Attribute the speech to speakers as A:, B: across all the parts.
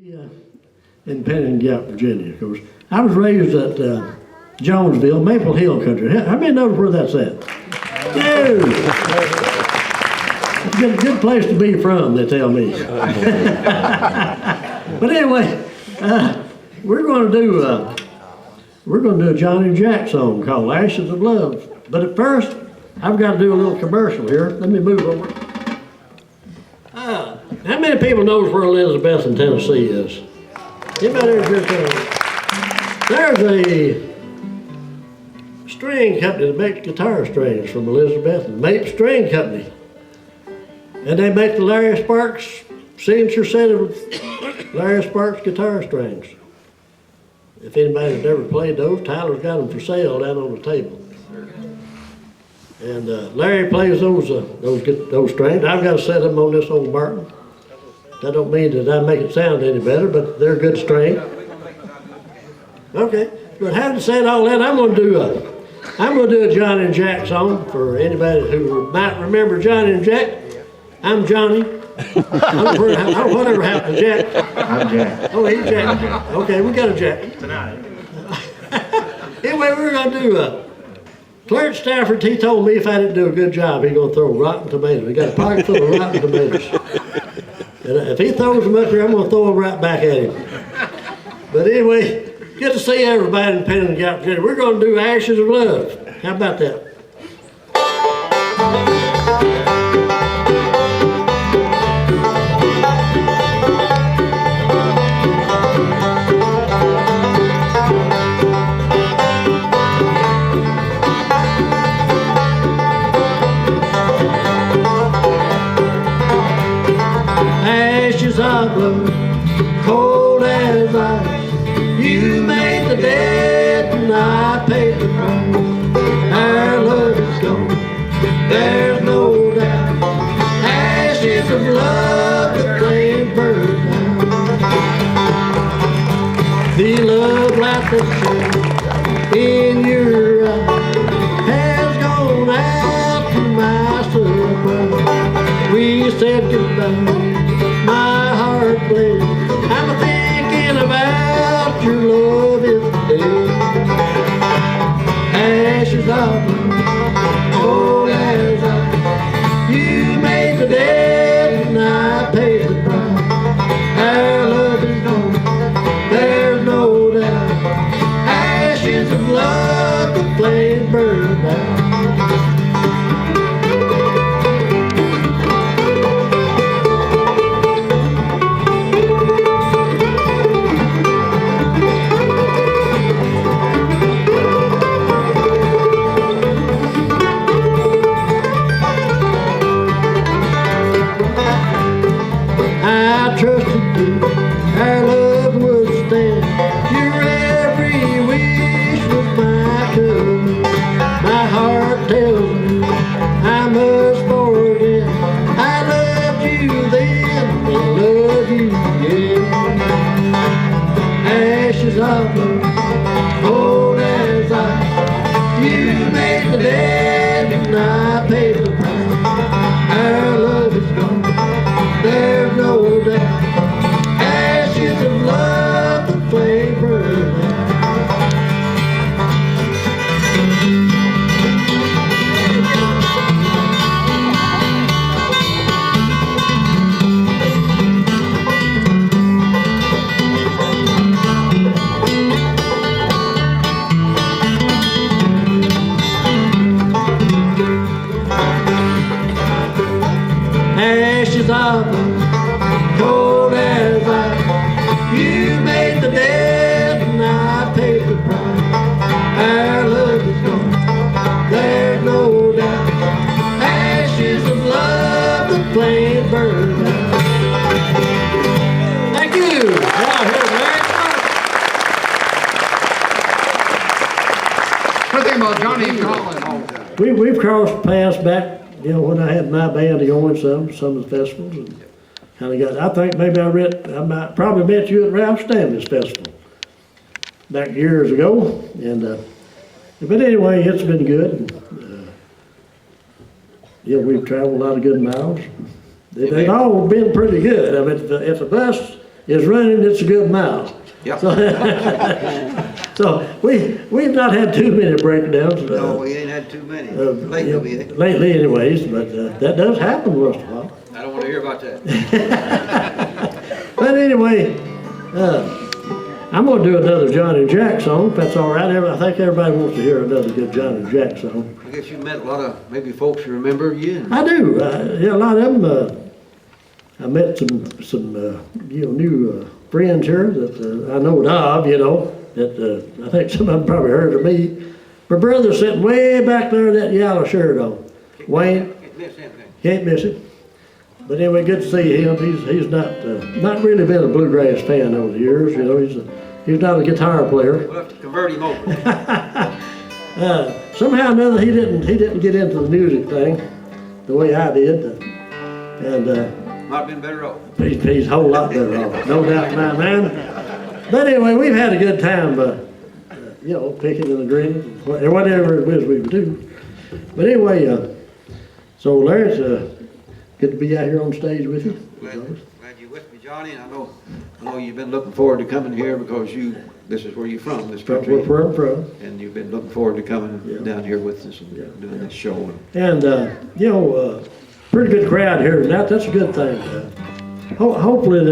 A: Yeah, in Pennington Gap, Virginia, of course. I was raised at Jonesville, Maple Hill country. How many knows where that's at? Dude! It's a good place to be from, they tell me. But anyway, we're going to do a Johnny Jack song called "Ashes of Love." But at first, I've got to do a little commercial here. Let me move over. How many people knows where Elizabeth in Tennessee is? Anybody ever heard that? There's a string company that makes guitar strings from Elizabeth, the Mape String Company. And they make the Larry Sparks signature set of Larry Sparks guitar strings. If anybody's ever played those, Tyler's got them for sale down on the table. And Larry plays those strings. I've got to set them on this old Martin. That don't mean that I make it sound any better, but they're a good string. Okay, but having said all that, I'm going to do a Johnny and Jack song for anybody who might remember Johnny and Jack. I'm Johnny. Whatever happened to Jack.
B: I'm Jack.
A: Oh, he's Jack. Okay, we got a Jack
B: Tonight.
A: Anyway, we're going to do Clarence Stafford. He told me if I didn't do a good job, he's going to throw rotten tomatoes. We got a pocket full of rotten tomatoes. And if he throws them up here, I'm going to throw them right back at him. But anyway, good to see everybody in Pennington Gap Virginia. We're going to do Ashes of Love. How about that? Ashes of love, cold as ice. You made the dead and I paid the price. Our love is gone, there's no doubt. Ashes of love, the flame burns out. The love light that shines in your eyes has gone out to my surprise. We said goodbye. My heart bleeds. I'm thinking about your love is dead. Ashes of love, cold as ice. You made the dead and I paid the price. Our love is gone, there's no doubt. Ashes of love, the flame burned out. I trusted you, our love would stand. Your every wish was my command. My heart tells me I must forget. I loved you then and love you again. Ashes of love, cold as ice. You made the dead and I paid the price. Our love is gone, there's no doubt. Ashes of love, the flame burns out. Ashes of love, cold as ice. You made the dead and I paid the price. Our love is gone, there's no doubt. Ashes of love, the flame burns out. Thank you.
B: One thing about Johnny and Collins.
A: We've crossed paths back, when I had my band going some of the festivals, and kind of got. I think maybe I might probably met you at Ralph Stanley's festival back years ago, and but anyway, it's been good. We've traveled a lot of good miles. They've all been pretty good. I mean, if the bus is running its a good mile.
B: Yeah.
A: So we've not had too many breakdowns.
C: No, we ain't had too many lately, we ain't.
A: Lately anyways, but that does happen once in a while.
C: I don't want to hear about that.
A: But anyway, I'm gonna do another John and Jack song, if that's all right. I think everybody wants to hear another good John and Jack song.
C: I guess you met a lot of maybe folks who remember you.
A: I do. Yeah, a lot of them. I met some new friends here that I know of. That I think some of them probably heard of me. My brother's sitting way back there in that yellow shirt on. Wayne,
C: Can't miss anything.
A: can't miss it. But anyway, good to see him. He's not really been a bluegrass fan over the years. He's not a guitar player.
C: We'll have to convert him over.
A: Somehow or another, he didn't get into the music thing the way I did, and
C: Might have been better off.
A: he's a whole lot better off, no doubt in my mind. But anyway, we've had a good time, picking in the greens, and whatever it is we would do. But anyway, so Larry, it's good to be out here on stage with you.
C: Glad you're with me, Johnny. And I know you've been looking forward to coming here because this is where you're from, this country.
A: Where I'm from.
C: And you've been looking forward to coming
A: Yeah.
C: down here with us and doing this show.
A: And, pretty good crowd here tonight. That's a good thing. Hopefully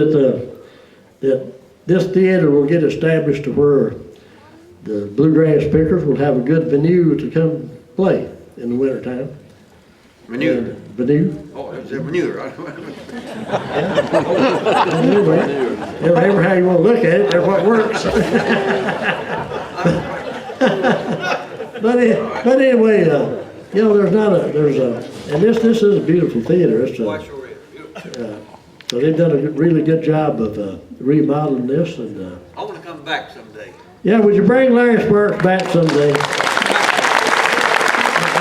A: that this theater will get established to where the bluegrass pickers will have a good venue to come play in the wintertime.
C: Manure.
A: Venue.
C: Oh, that's a manure, right?
A: Anyway, ever how you want to look at it, that's what works. But anyway, and this is a beautiful theater. It's
C: Why, sure is. Beautiful.
A: so they've done a really good job of remodeling this, and
C: I want to come back someday.
A: yeah, would you bring Larry Sparks back someday?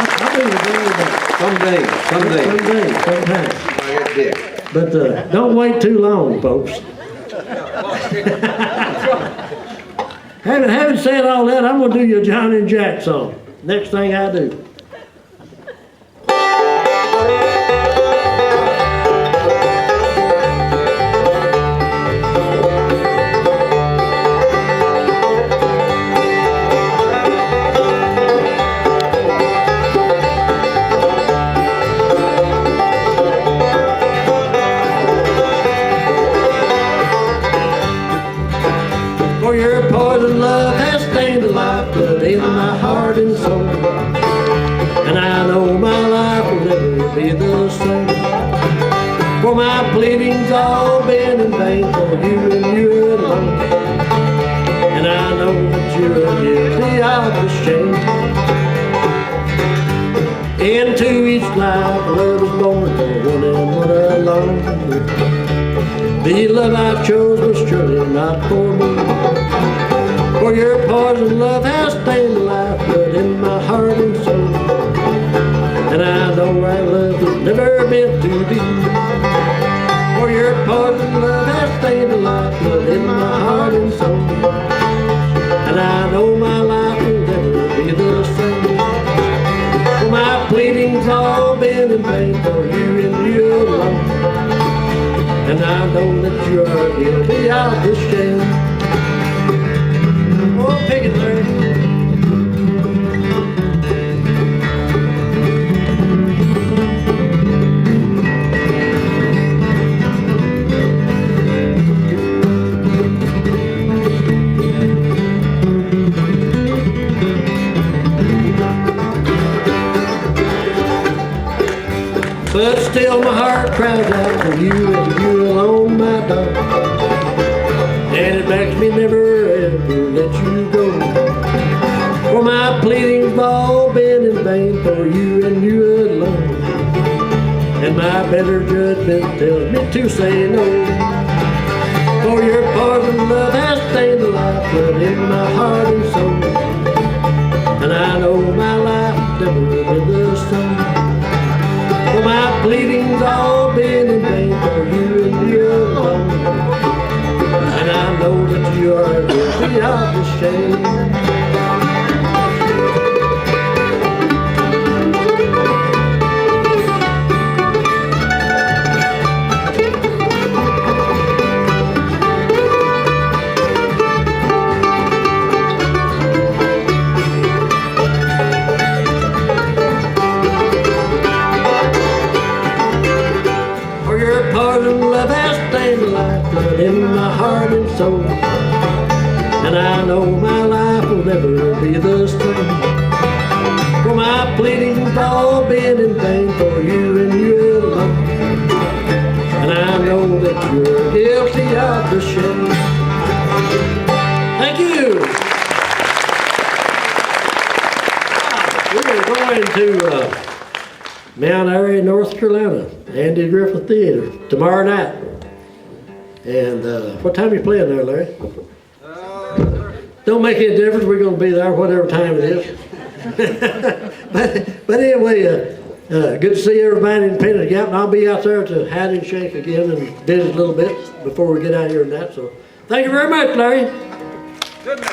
A: I'll be with Larry back.
C: Someday.
A: Sometime.
C: I get big.
A: But don't wait too long, folks. Having said all that, I'm gonna do your John and Jack song. Next thing I do. For your poison love has stained the lifeblood in my heart and soul, and I know my life will never be the same. For my pleadings all been in vain for you and you alone, and I know that you're guilty of the shame. Into each life love is born for one and one alone. The love I chose was surely not for me. For your poison love has stained the lifeblood in my heart and soul, and I know our love was never meant to be. For your poison love has stained the lifeblood in my heart and soul, and I know my life will never be the same. For my pleadings all been in vain for you and you alone, and I know that you are guilty of this shame. Oh, pick it, Larry. But still my heart cries out for you and you alone, my dog. And it begs me never ever let you go. For my pleadings all been in vain for you and you alone, and my better judgment tells me to say no. For your poison love has stained the lifeblood in my heart and soul, and I know my life never will be the same. For my pleadings all been in vain for you and you alone, and I know that you are guilty of the shame. soul. And I know my life will never be the same, for my pleading's all been in vain for you and you alone. And I know that you're guilty of the shame. Thank you. We're going to Mount Airy, North Carolina, Andy Griffith Theater, tomorrow night. And what time are you playing there, Larry? Don't make any difference. We're going to be there whatever time it is. but anyway, good to see everybody in Pennington Gap. And I'll be out there to hide and shake again and visit a little bit before we get out here and that. So thank you very much, Larry.
C: Good.